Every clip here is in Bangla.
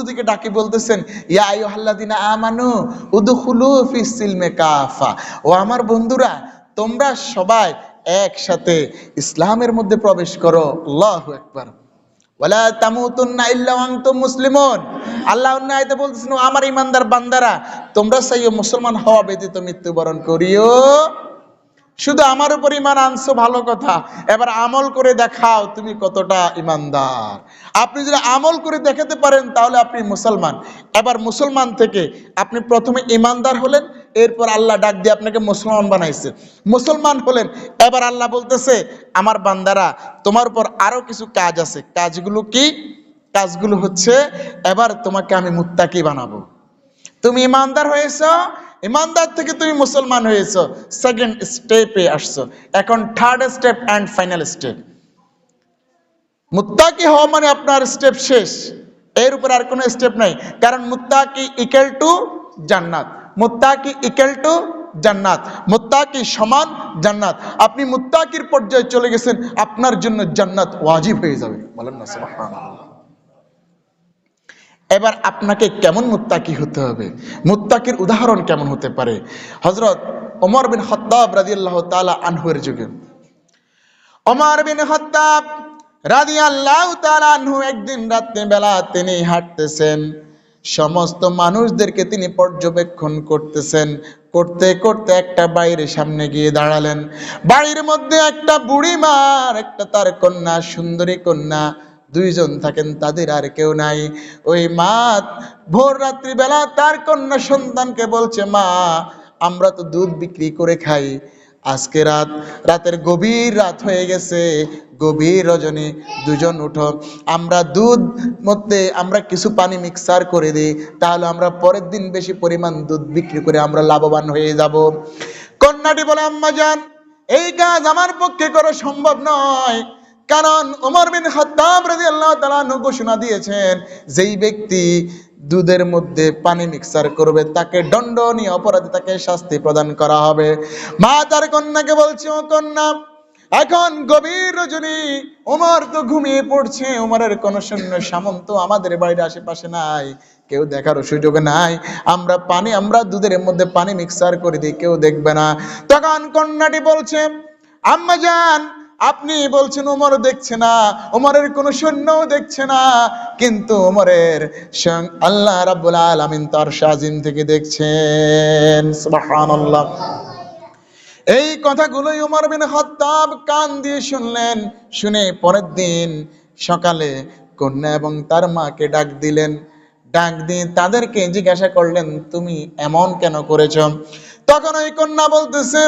বন্ধুদিকে ডাকি বলতেছেন, ইয়া আইয়ুহাল্লাযিনা আমানু উদখুলু ফিস সিলমি কাফা, ও আমার বন্ধুরা তোমরা সবাই একসাথে ইসলামের মধ্যে প্রবেশ করো। আল্লাহু আকবার। ওয়ালা তামুতুন্না ইল্লা ওয়া আনতুম মুসলিমুন। আল্লাহ অন্য আয়াতে বলতেছেন, আমার ইমানদার বান্দারা তোমরা চাইও মুসলমান হওয়া ব্যতীত মৃত্যুবরণ করিও। শুধু আমার উপর ঈমান আনছো ভালো কথা, এবার আমল করে দেখাও তুমি কতটা ঈমানদার। আপনি যদি আমল করে দেখাতে পারেন তাহলে আপনি মুসলমান। এবার মুসলমান থেকে আপনি প্রথমে ঈমানদার হলেন, এরপর আল্লাহ ডাক দিয়ে আপনাকে মুসলমান বানাইছে। মুসলমান হলেন, এবার আল্লাহ বলতেছে, আমার বান্দারা তোমার উপর আরো কিছু কাজ আছে। কাজগুলো কি? কাজগুলো হচ্ছে, এবার তোমাকে আমি মুত্তাকি বানাবো। তুমি ঈমানদার হয়েছো, ঈমানদার থেকে তুমি মুসলমান হয়েছো, সেকেন্ড স্টেপে আসছো। এখন third step and final step. মুত্তাকি হওয়া মানে আপনার স্টেপ শেষ, এর উপর আর কোনো স্টেপ নাই। কারণ মুত্তাকি ইকুয়াল টু জান্নাত, মুত্তাকি ইকুয়াল টু জান্নাত, মুত্তাকি সমান জান্নাত। আপনি মুত্তাকির পর্যায়ে চলে গেছেন, আপনার জন্য জান্নাত ওয়াজিব হয়ে যাবে। বলেন না সুবহানাল্লাহ। এবার আপনাকে কেমন মুত্তাকি হতে হবে, মুত্তাকির উদাহরণ কেমন হতে পারে? হযরত ওমর বিন খাত্তাব রাদিয়াল্লাহু তাআলা আনহুর যুগে ওমর বিন খাত্তাব রাদিয়াল্লাহু তাআলা আনহু একদিন রাত্রে বেলা তিনি হাঁটতেছেন, সমস্ত মানুষদেরকে তিনি পর্যবেক্ষণ করতেছেন। করতে করতে একটা বাড়ির সামনে গিয়ে দাঁড়ালেন। বাড়ির মধ্যে একটা বুড়ি মা আর একটা তার কন্যা, সুন্দরী কন্যা, দুইজন থাকেন, তাদের আর কেউ নাই। ওই মা ভোর রাত্রি বেলা তার কন্যা সন্তানকে বলছে, মা আমরা তো দুধ বিক্রি করে খাই, আজকে রাতের গভীর রাত হয়ে গেছে, গভীর রজনী, দুজন উঠো, আমরা দুধ মধ্যে আমরা কিছু পানি মিক্সার করে দিই, তাহলে আমরা পরের দিন বেশি পরিমাণ দুধ বিক্রি করে আমরা লাভবান হয়ে যাব। কন্যাটি বলে, আম্মা জান এই কাজ আমার পক্ষে করা সম্ভব নয়, কারণ ওমর বিন খাত্তাব রাদিয়াল্লাহু তাআলা আনহু ঘোষণা দিয়েছেন, যেই ব্যক্তি দুধের মধ্যে পানি মিক্সার করবে তাকে দণ্ডনীয় অপরাধে তাকে শাস্তি প্রদান করা হবে। মা তার কন্যাকে বলছে, ও কন্যা এখন গভীর রজনী, ওমর তো ঘুমিয়ে পড়ছে, ওমরের কোন সৈন্য সামন্ত আমাদের বাড়ির আশেপাশে নাই, কেউ দেখার সুযোগ নাই, আমরা দুধের মধ্যে পানি মিক্সার করে দিই, কেউ দেখবে না। তখন কন্যাটি বলছে, আম্মা জান আপনি বলছেন ওমর দেখছে না, ওমরের কোন সৈন্যও দেখছে না, কিন্তু ওমরের আল্লাহ রাব্বুল আলামিন তার শাজিম থেকে দেখছেন। সুবহানাল্লাহ। এই কথাগুলোই ওমর বিন খাত্তাব কান দিয়ে শুনলেন। শুনে পরের দিন সকালে কন্যা এবং তার মাকে ডাক দিলেন। ডাক দিয়ে তাদেরকে জিজ্ঞাসা করলেন, তুমি এমন কেন করেছ? তখন ওই কন্যা বলতেছে,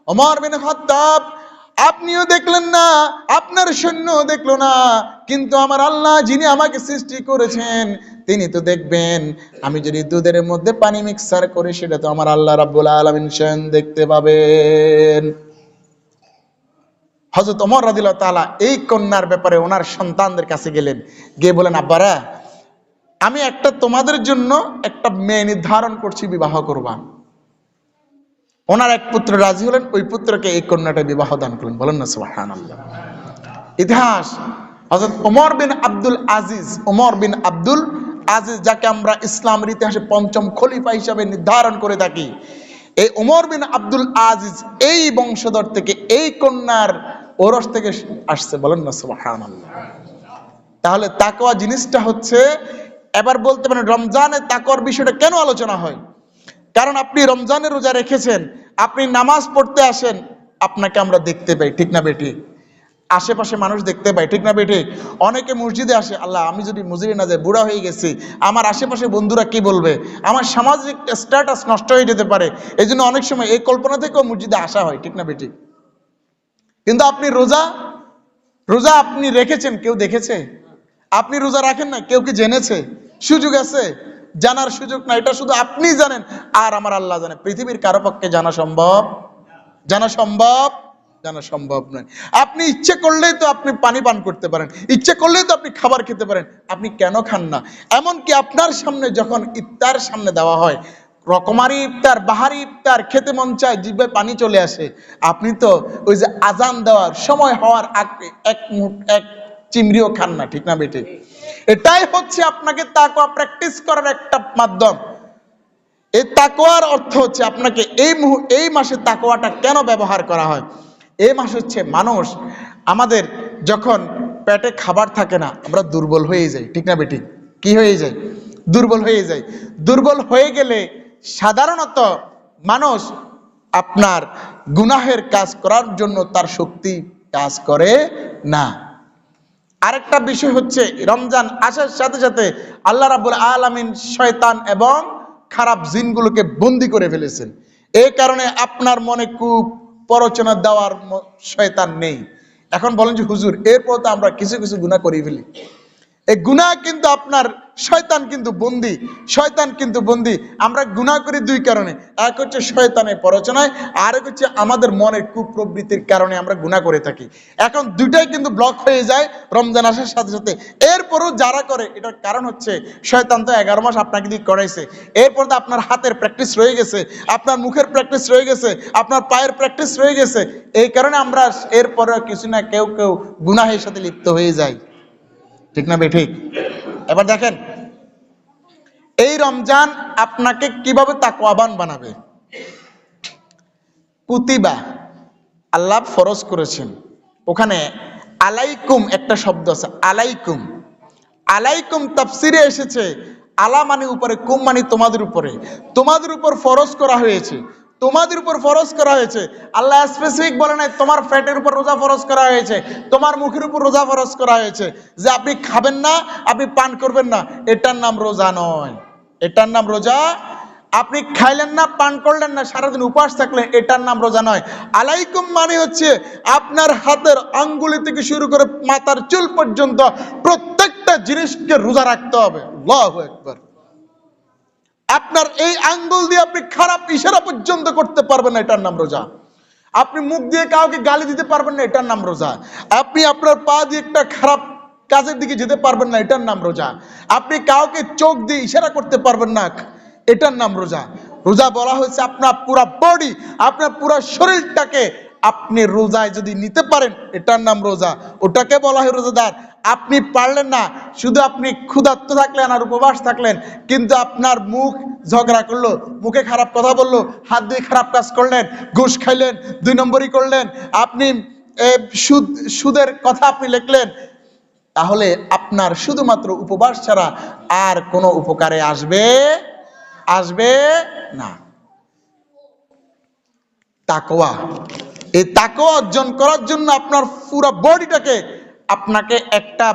ওমর বিন খাত্তাব আপনিও দেখলেন না, আপনার সৈন্যও দেখলো না, কিন্তু আমার আল্লাহ যিনি আমাকে সৃষ্টি করেছেন তিনি তো দেখবেন। আমি যদি দুধের মধ্যে পানি মিক্সার করি সেটা তো আমার আল্লাহ রাব্বুল আলামিন স্বয়ং দেখতে পাবেন। হযরত ওমর রাদিয়াল্লাহু তাআলা এই কন্যার ব্যাপারে ওনার সন্তানদের কাছে গেলেন, গিয়ে বলেন, আব্বারা আমি তোমাদের জন্য একটা মেয়ে নির্ধারণ করছি, বিবাহ করবা। ওনার এক পুত্র রাজি হলেন, ওই পুত্রকে এই কন্যাটা বিবাহ দান করলেন। বলেন না সুবহানাল্লাহ। ইতিহাস হযরত ওমর বিন আব্দুল আজিজ, ওমর বিন আব্দুল আজিজ যাকে আমরা ইসলামের ইতিহাসে পঞ্চম খলিফা হিসাবে নির্ধারণ করে থাকি, এই ওমর বিন আব্দুল আজিজ এই বংশধর থেকে, এই কন্যার ওরস থেকে আসছে। বলেন না সুবহানাল্লাহ। তাহলে তাকওয়া জিনিসটা হচ্ছে, এবার বলতে পারেন রমজানে তাকওয়ার বিষয়টা কেন আলোচনা হয়? কারণ আপনি রমজানের রোজা রেখেছেন, আপনি নামাজ পড়তে আসেন, আপনাকে আমরা দেখতে পাই, ঠিক না বেঠিক? আশেপাশে মানুষ দেখতে পায়, ঠিক না বেঠিক? অনেকে মসজিদে আসে, আল্লাহ আমি যদি মসজিদে না যাই, বুড়া হয়ে গেছি, আমার আশেপাশে বন্ধুরা কি বলবে, আমার সামাজিক স্ট্যাটাস নষ্ট হয়ে যেতে পারে, এই জন্য অনেক সময় এই কল্পনা থেকেও মসজিদে আসা হয়, ঠিক না বেঠিক? কিন্তু আপনি রোজা আপনি রেখেছেন, কেউ দেখেছে? আপনি রোজা রাখেন না, কেউ কি জেনেছে? সুযোগ আছে? জানার সুযোগ না, এটা শুধু আপনি জানেন আর আমার আল্লাহ জানে। পৃথিবীর কারো পক্ষে জানা সম্ভব নয়। আপনি ইচ্ছে করলেই তো আপনি পানি পান করতে পারেন, ইচ্ছে করলেই তো আপনি খাবার খেতে পারেন, আপনি কেন খান না? এমনকি আপনার সামনে যখন ইফতার সামনে দেওয়া হয়, রকমারি ইফতার, বাহারি ইফতার খেতে মন চায়, জিহ্বায় পানি চলে আসে, আপনি তো ওই যে আজান দেওয়ার সময় হওয়ার আগে এক চিমড়িও খান না, ঠিক না বেটে? এটাই হচ্ছে আপনাকে তাকওয়া প্র্যাকটিস করার একটা মাধ্যম। এই তাকওয়ার অর্থ হচ্ছে আপনাকে এই মাসে তাকওয়াটা কেন ব্যবহার করা হয়। এই মাস হচ্ছে মানুষ আমাদের যখন পেটে খাবার থাকে না আমরা দুর্বল হয়ে যাই, ঠিক না বেঠিক? কি হয়ে যায়? দুর্বল হয়ে যায়। দুর্বল হয়ে গেলে সাধারণত মানুষ আপনার গুনাহের কাজ করার জন্য তার শক্তি কাজ করে না। আরেকটা বিষয় হচ্ছে রমজান আসার সাথে সাথে আল্লাহ রাব্বুল আলামিন শয়তান এবং খারাপ জিনগুলোকে বন্দী করে ফেলেছেন। এই কারণে আপনার মনে কূপ প্ররোচনা দেওয়ার শয়তান নেই। এখন বলেন যে হুজুর এরপর তো আমরা কিছু কিছু গুনাহ করে ফেলি। এই গুনাহ কিন্তু আপনার শয়তান কিন্তু বন্দী, শয়তান কিন্তু বন্দী। আমরা গুনাহ করি দুই কারণে, এক হচ্ছে শয়তানের প্ররোচনায়, আর এক হচ্ছে আমাদের মনের কুপ্রবৃত্তির কারণে আমরা গুনাহ করে থাকি। এখন দুইটাই কিন্তু ব্লক হয়ে যায় রমজান আসার সাথে সাথে। এরপরও যারা করে এটার কারণ হচ্ছে শয়তান তো 11 মাস আপনাকে দিয়ে করাইছে। এরপর তো আপনার হাতের প্র্যাকটিস রয়ে গেছে, আপনার মুখের প্র্যাকটিস রয়ে গেছে, আপনার পায়ের প্র্যাকটিস রয়ে গেছে। এই কারণে আমরা এরপরেও কিছু না কেউ কেউ গুনাহের সাথে লিপ্ত হয়ে যাই, ঠিক না বেঠিক? এবার দেখেন এই রমজান আপনাকে কিভাবে তাকওয়াবান বানাবে। কুতিবা আল্লাহ ফরজ করেছেন, ওখানে আলাইকুম একটা শব্দ আছে, আলাইকুম। আলাইকুম তাফসিরে এসেছে আলা মানে উপরে, কুম মানে তোমাদের উপরে। তোমাদের উপর ফরজ করা হয়েছে, তোমাদের উপর ফরজ করা হয়েছে। আল্লাহ স্পেসিফিক বলে নাই তোমার পেটের উপর রোজা ফরজ করা হয়েছে, তোমার মুখের উপর রোজা ফরজ করা হয়েছে যে আপনি খাবেন না, আপনি পান করবেন না। এটার নাম রোজা নয়, এটার নাম রোজা। আপনি খাইলেন না, পান করলেন না, সারাদিন উপবাস থাকলেন, এটার নাম রোজা নয়। আলাইকুম মানে হচ্ছে আপনার হাতের আঙ্গুলি থেকে শুরু করে মাথার চুল পর্যন্ত প্রত্যেকটা জিনিসকে রোজা রাখতে হবে। আল্লাহু আকবার। আপনার এই আঙ্গুল দিয়ে আপনি খারাপ ইশারা পর্যন্ত করতে পারবেন না, এটার নাম রোজা। আপনি মুখ দিয়ে কাউকে গালি দিতে পারবেন না, এটার নাম রোজা। আপনি আপনার পা দিয়ে একটা খারাপ কাজের দিকে যেতে পারবেন না, এটার নাম রোজা। আপনি কাউকে চোখ দিয়ে ইশারা করতে পারবেন না, এটার নাম রোজা। রোজা বলা হয়েছে আপনার পুরো বডি, আপনার পুরো শরীরটাকে আপনি রোজায় যদি নিতে পারেন এটার নাম রোজা, ওটাকে বলা হয় রোজাদার। আপনি পারলেন না, শুধু আপনি ক্ষুধার্ত থাকলেন আর উপবাস থাকলেন, কিন্তু আপনার মুখ ঝগড়া করলো, মুখে খারাপ কথা বললো, হাত দিয়ে খারাপ কাজ করলেন, ঘুষ খাইলেন, 2 নম্বরই করলেন, আপনি সুদের কথা আপনি লিখলেন, তাহলে আপনার শুধুমাত্র উপবাস ছাড়া আর কোনো উপকারে আসবে না। তাকওয়া, এই তাকওয়া অর্জন করার জন্য আপনার পুরো বডিটাকে আপনাকে একটা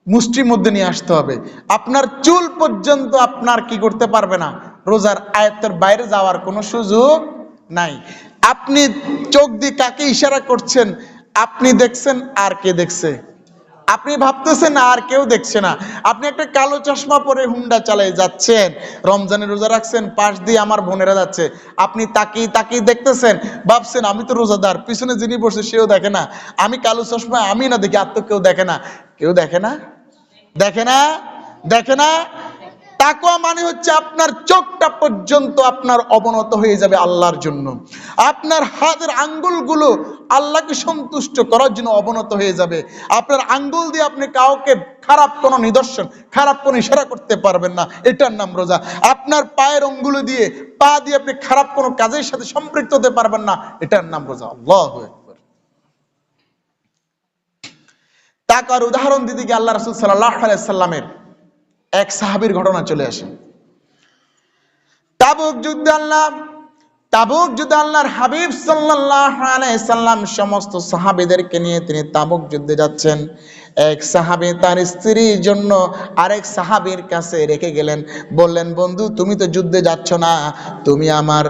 মুষ্টির মধ্যে নিয়ে আসতে হবে। আপনার চুল পর্যন্ত আপনার কি করতে পারবে না, রোজার আয়ত্তের বাইরে যাওয়ার কোনো সুযোগ নাই। আপনি চোখ দিয়ে কাকে ইশারা করছেন আপনি দেখছেন, আর কে দেখছে? আপনি ভাবতেছেন আর কেউ দেখছে না। আপনি একটা কালো চশমা পরে হুন্ডা চালিয়ে যাচ্ছেন, রমজানের রোজা রাখছেন, পাশ দিয়ে আমার বোনেরা যাচ্ছে, আপনি তাকিয়ে তাকিয়ে দেখতেছেন, ভাবছেন আমি তো রোজাদার, পিছনে যিনি বসে সেও দেখে না, আমি কালো চশমা আমি না দেখি, আর তো কেউ দেখে না। কেউ দেখে না, দেখে না, দেখে না। তাকওয়া মানে হচ্ছে আপনার চোখটা পর্যন্ত আপনার অবনত হয়ে যাবে আল্লাহর জন্য, আপনার হাতের আঙ্গুলগুলো আল্লাহকে সন্তুষ্ট করার জন্য অবনত হয়ে যাবে। আপনার আঙ্গুল দিয়ে আপনি কাউকে খারাপ কোনো নিদর্শন, খারাপ কোনো ইশারা করতে পারবেন না, এটার নাম রোজা। আপনার পায়ের আঙ্গুল দিয়ে, পা দিয়ে আপনি খারাপ কোনো কাজের সাথে সম্পৃক্ত হতে পারবেন না, এটার নাম রোজা। আল্লাহু আকবার। তাকওয়ার উদাহরণ দিতে গিয়ে আল্লাহ রাসূল সাল্লাল্লাহু আলাইহি সাল্লামের এক সাহাবীর ঘটনা চলে আসে। তাবুক যুদ্ধে আল্লাহর হাবিব সাল্লাল্লাহু আলাইহি সাল্লাম সমস্ত সাহাবীদেরকে নিয়ে তিনি তাবুক যুদ্ধে যাচ্ছেন। এক সাহাবী তার স্ত্রীর জন্য আরেক সাহাবীর কাছে রেখে গেলেন, বললেন বন্ধু তুমি তো যুদ্ধে যাচ্ছ না, তুমি আমার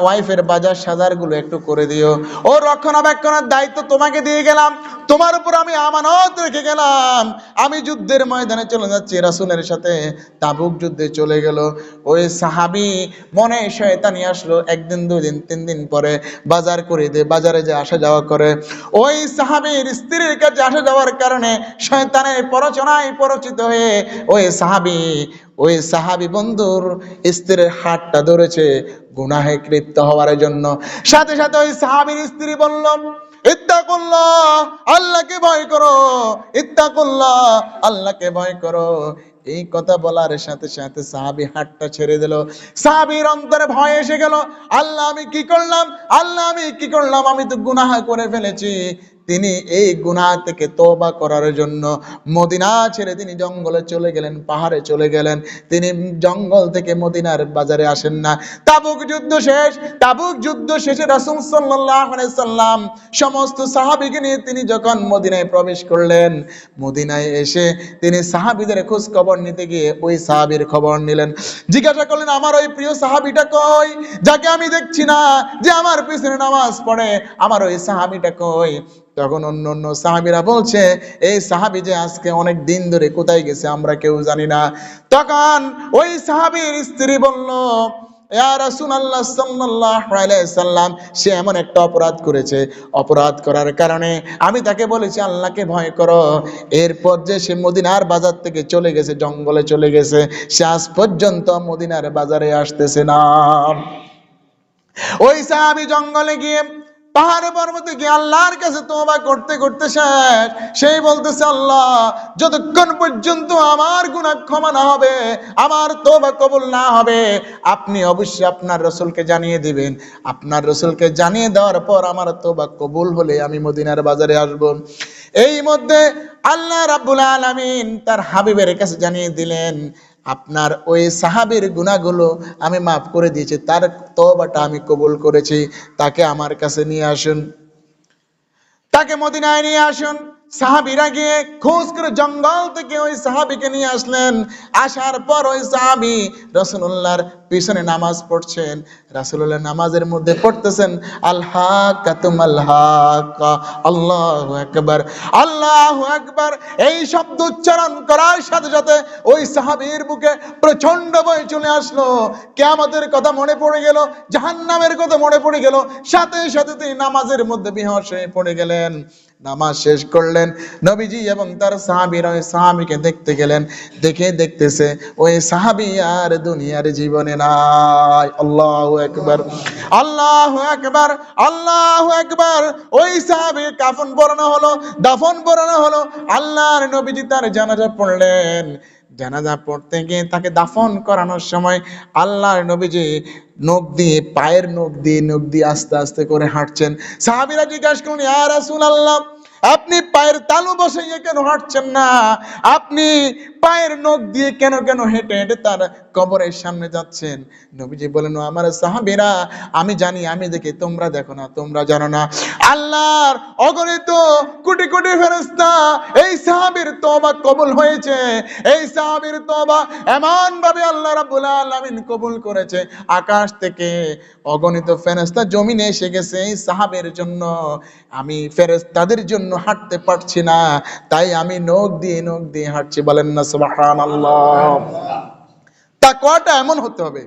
ওয়াইফের বাজার সাজারগুলো একটু করে দিও, ও রক্ষণাবেক্ষণের দায়িত্ব তোমাকে দিয়ে গেলাম, তোমার উপর আমি আমানত রেখে গেলাম। আমি যুদ্ধের ময়দানে চলে যাচ্ছি রাসূলের সাথে। তাবুক যুদ্ধে চলে গেল ওই সাহাবী, মনে শয়তানি আসলো, একদিন 2 দিন 3 দিন পরে বাজার করে দে, বাজারে যে আসা যাওয়া করে, ওই সাহাবীর স্ত্রীর কাছে আসা যাওয়ার কারণে শয়তানের প্ররোচনায় পরিচিত হয়ে ওই সাহাবী বন্ধুর স্ত্রীর হাতটা ধরেছে গুনাহে কৃপ্ত হওয়ার জন্য। সাথে সাথে ওই সাহাবীর স্ত্রী বলল, ইত্তাকুল্লাহ, আল্লাহকে ভয় করো, ইত্তাকুল্লাহ, আল্লাহকে ভয় করো। এই কথা বলার সাথে সাথে সাহাবী হাতটা ছেড়ে দিল। সাহাবীর অন্তরে ভয় এসে গেল, আল্লাহ আমি কি করলাম, আল্লাহ আমি কি করলাম, আমি তো গুনাহ করে ফেলেছি। তিনি এই গুনাহ থেকে তওবা করার জন্য মদিনা ছেড়ে তিনি জঙ্গলে চলে গেলেন, পাহাড়ে চলে গেলেন। তিনি জঙ্গল থেকে মদিনার বাজারে আসেন না। তাবুক যুদ্ধ শেষ, তাবুক যুদ্ধ শেষে রাসূল সাল্লাল্লাহু আলাইহি সাল্লাম সমস্ত সাহাবীকে নিয়ে তিনি যখন মদিনায় প্রবেশ করলেন, মদিনায় এসে তিনি সাহাবীদের খোঁজ খবর নিতে গিয়ে ওই সাহাবীর খবর নিলেন। জিজ্ঞাসা করলেন, আমার ওই প্রিয় সাহাবীটা কই, যাকে আমি দেখছি না, যে আমার পিছনে নামাজ পড়ে, আমার ওই সাহাবীটা কই? তখন অন্য অন্য সাহাবীরা বলছে, এই সাহাবী যে আজকে অনেক দিন ধরে কোথায় গেছে আমরা কেউ জানি না। তখন ওই সাহাবীর স্ত্রী বলল, ইয়া রাসূলুল্লাহ সাল্লাল্লাহু আলাইহি সাল্লাম, সে এমন একটা অপরাধ করেছে, অপরাধ করার কারণে আমি তাকে বলেছি আল্লাহকে ভয় করো। এরপর যে সে মদিনার বাজার থেকে চলে গেছে, জঙ্গলে চলে গেছে, সে আজ পর্যন্ত মদিনার বাজারে আসতেছে না। ওই সাহাবী জঙ্গলে গিয়ে, পাহাড়ে পর্বতে গিয়ে আল্লাহর কাছে তওবা করতে করতে শেষ। সেই বলতেছে, আল্লাহ যতক্ষণ পর্যন্ত আমার গুনাহ ক্ষমা না হবে, আমার তওবা কবুল না হবে, আপনি অবশ্যই আপনার রাসূলকে জানিয়ে দিবেন। আপনার রাসূলকে জানিয়ে দেওয়ার পর আমার তওবা কবুল হলে আমি মদিনার বাজারে আসব। এই মধ্যে আল্লাহ রাব্বুল আলামিন তার হাবিবের কাছে জানিয়ে দিলেন, আপনার ওই সাহাবীর গুনাহগুলো আমি মাফ করে দিয়েছি, তার তওবাটা আমি কবুল করেছি, তাকে আমার কাছে নিয়ে আসুন। তাকে মদিনায় নিয়ে আসুন। সাহাবীরা গিয়ে খোঁজ করে জঙ্গল থেকে ওই সাহাবীকে নিয়ে আসলেন। আসার পর ওই সাহাবী রাসূলুল্লাহর পিছনে নামাজ পড়ছেন। রাসূলুল্লাহ নামাজের মধ্যে পড়তেছেন, আল-হাক্কাতুমাল হাক্কা, আল্লাহু আকবার, আল্লাহু আকবার। এই শব্দ উচ্চারণ করার সাথে সাথে ওই সাহাবীর বুকে প্রচন্ড ভয় চলে আসলো। কিয়ামতের কথা মনে পড়ে গেল, জাহান্নামের কথা মনে পড়ে গেল। সাথে সাথে তিনি নামাজের মধ্যে বেহুঁশ হয়ে পড়ে গেলেন। নামাজ শেষ করলেন, নবীজি এবং তার সাহাবীরা ওই সাহাবীকে দেখতে গেলেন। দেখে দেখতেছে ওই সাহাবী আর দুনিয়ার জীবনে নাই। আল্লাহু আকবার, আল্লাহু আকবার, আল্লাহু আকবার। ওই সাহাবীর কাফন পরানো হলো, দাফন পরানো হলো। আল্লাহর নবীজি তার জানাজা পড়লেন। জানাজা পড়তে গিয়ে তাকে দাফন করানোর সময় আল্লাহর নবীজি নখ দিয়ে, পায়ের নখ দিয়ে আস্তে আস্তে করে হাঁটছেন। সাহাবীরা জিজ্ঞাসা করলেন, ইয়া রাসূলুল্লাহ, আপনি পায়ের তালু বসাইয়ে কেন হাঁটছেন না? আপনি পায়ের নখ দিয়ে কেন কেন হেঁটে হেঁটে তার কবরের সামনে যাচ্ছেন? নবীজি বলেন, আমার সাহাবীরা, আমি জানি, আমি দেখি, তোমরা দেখো না, তোমরা জানো না। আল্লাহর অগণিত কোটি কোটি ফেরেশতা এই সাহাবীর তওবা কবুল হয়েছে। এই সাহাবীর তওবা এমন ভাবে আল্লাহ রাব্বুল আলামিন কবুল করেছে, আকাশ থেকে অগণিত ফেরেশতা জমিনে এসে গেছে এই সাহাবীর জন্য। আমি ফেরেশতাদের জন্য হাঁটতে পারছি না, তাই আমি নখ দিয়ে হাঁটছি। বলেন না সুবহানাল্লাহ। তাকওয়াটা এমন হতে হবে,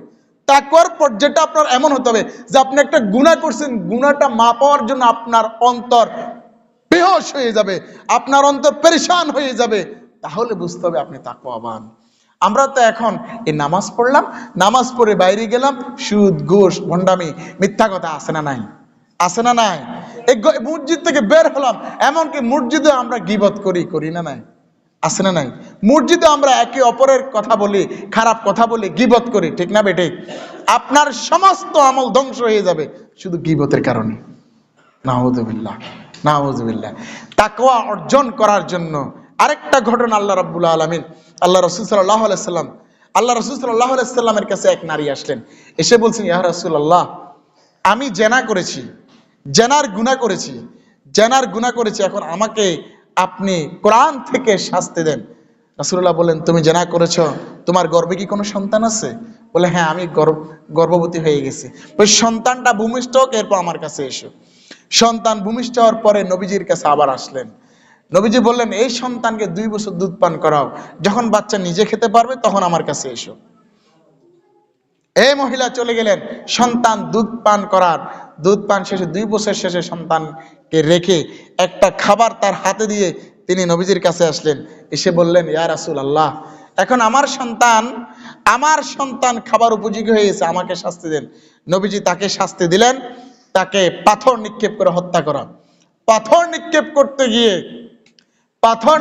তাকওয়ার পর্যায়টা আপনার এমন হতে হবে যে আপনি একটা গুনাহ করছেন, গুনাহটা মাপ পাওয়ার জন্য আপনার অন্তর বেহুশ হয়ে যাবে, আপনার অন্তর পেরেশান হয়ে যাবে, তাহলে বুঝতে হবে আপনি তাকওয়াবান। আমরা তো এখন এই নামাজ পড়লাম, নামাজ পড়ে বাইরে গেলাম, সুদ, ঘুষ, ভণ্ডামি, মিথ্যা কথা আছে না নাই? আছে না নাই? এই মসজিদ থেকে বের হলাম, এমনকি মসজিদে আমরা গীবত করি না নাই? আছে না নাই? মসজিদে আমরা একে অপরের কথা বলি, খারাপ কথা বলি, গীবত করি, ঠিক না বেঠিক? আপনার সমস্ত আমল ধ্বংস হয়ে যাবে শুধু গীবতের কারণে। নাউযুবিল্লাহ, নাউযুবিল্লাহ। তাকওয়া অর্জন করার জন্য আরেকটা ঘটনা আল্লাহ রাব্বুল আলামিন, আল্লাহ রাসূল সাল্লাল্লাহু আলাইহি সাল্লাম, আল্লাহ রাসূল সাল্লাল্লাহু আলাইহি সাল্লামের কাছে এক নারী আসলেন। এসে বলছেন, ইয়া রাসূলুল্লাহ, আমি জেনা করেছি, জেনার গুনাহ করেছি, এখন আমাকে আপনি কোরআন থেকে শাস্তি দেন। রাসূলুল্লাহ বলেন, তুমি জেনা করেছো, তোমার গর্ভে কি কোনো সন্তান আছে? বলে, হ্যাঁ, আমি গর্ভবতী হয়ে গেছি। ওই সন্তানটা ভূমিষ্ঠ হোক, এরপর আমার কাছে এসো। সন্তান ভূমিষ্ঠ হওয়ার পরে নবীজির কাছে আবার আসলেন। নবীজি বললেন, এই সন্তানকে 2 বছর দুধ পান করাও, যখন বাচ্চা নিজে খেতে পারবে তখন আমার কাছে এসো। এই মহিলা চলে গেলেন সন্তান দুধ পান শেষে 2 বছর শেষে সন্তানকে রেখে একটা খাবার তার হাতে দিয়ে তিনি নবীজির কাছে আসলেন। এসে বললেন, ইয়া রাসূলুল্লাহ, এখন আমার সন্তান খাবার উপযোগী হয়ে গেছে, আমাকে শাস্তি দেন। নবীজি তাকে শাস্তি দিলেন, তাকে পাথর নিক্ষেপ করে হত্যা করা। পাথর নিক্ষেপ করতে গিয়ে পাথর